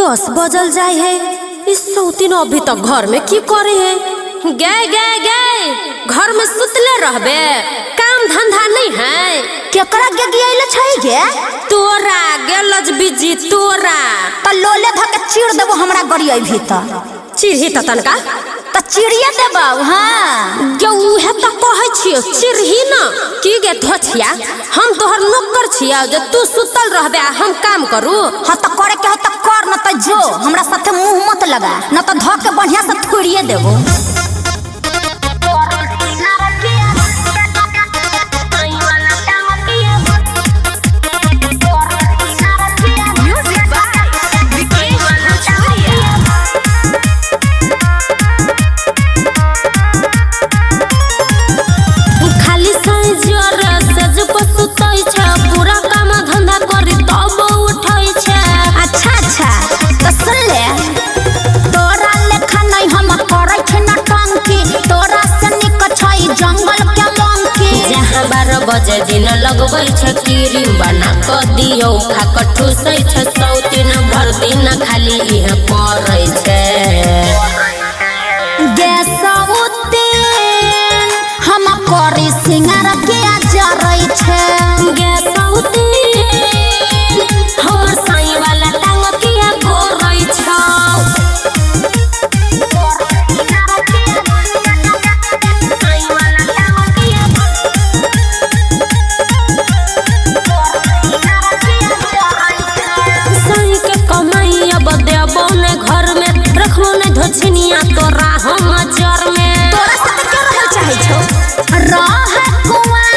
10 बजल जाए है। इस सौतीन अभी तक घर में की करे है? गए गए गए घर में सुतले रहबे, काम धंधा नहीं है। केकरा के गियाइले छै गे? तोरा गेलज बिजी तोरा त लोले धके चीड़ देबो हमरा गड़िया भीतर। चिड़ही त तनका त चिड़िया देबो। हां गे उहे त कहै छियो चिड़ही न की गे धोछिया। हम तोहर नौकर छिया जे तू सुतल रहबे हम काम करू। हां त करे के हो त कर, न त जो हमरा साथे मुंह मत लगा, न त धके बढ़िया से थोड़िए देबो। बजे दिन लगबै छ क्रीम बना क दियौ खा क ठुसै छ सौतीन भर दिन खाली इहे परै छै। गे सौतीन हम करी सिंगार के जरै छै। गे सौतीन हमर साई वाला टांग के गोरै छ। धोछनिया तोरा हम जर में तोरा साथे के रहल चाहे छौ? रह कुंवार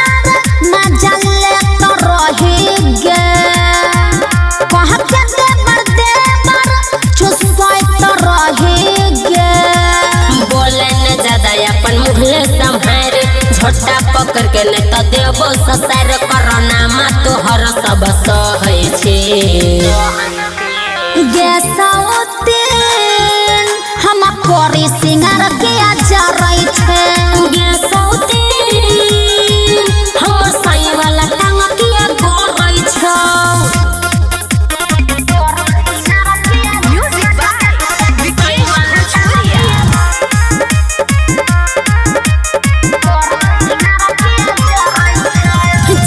मजा ले तो रही गे, कह के देवर चुसै तो रही गे। बोले न ज्यादा अपन मुहले संभार, झोटा पकड़ के न त देबो ससार। कोरोना मा तोहर सब सहै छै। गे सौतीन हम करी सिंगार के जरै छै। गे सौतीन हमर साई वाला टांग के गोरै छ।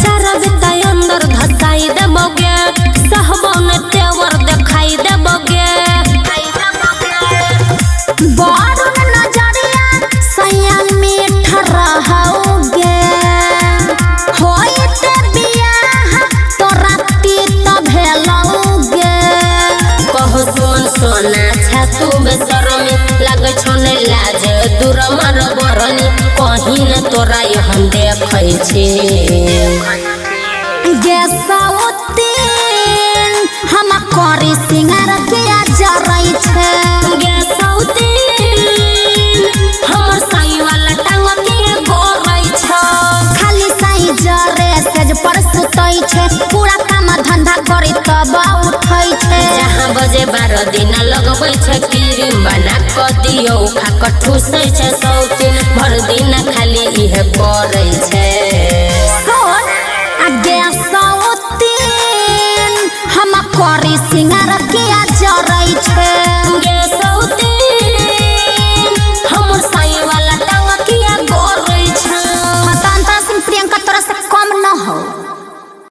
चारा बिताई अंदर धसाई देबोगे, सहबो न तेवर देखाई देबोगे। बारू नजरिया सैया मीठ रहोगे, होइते बियाह तो राती तो भेलौगे। कहो सुमन सोना छातू बेसरमी लागे छोने लाज दूर मर बरनी कहीं न तोरा हम देखै छी। गे सौतीन हम करी सिंगार के जरै छै। गे सौतीन हमर साई वाला टांग के गोरै छ। खाली साई जरे सेज पर सुतै छै, पूरा काम धंधा करी तब उठै छै। जहाँ बजे 12 दिन लगबै छ क्रीम बना क दियौ खा क ठुसै छ सौतीन भर दिन खाली इहे परै छै।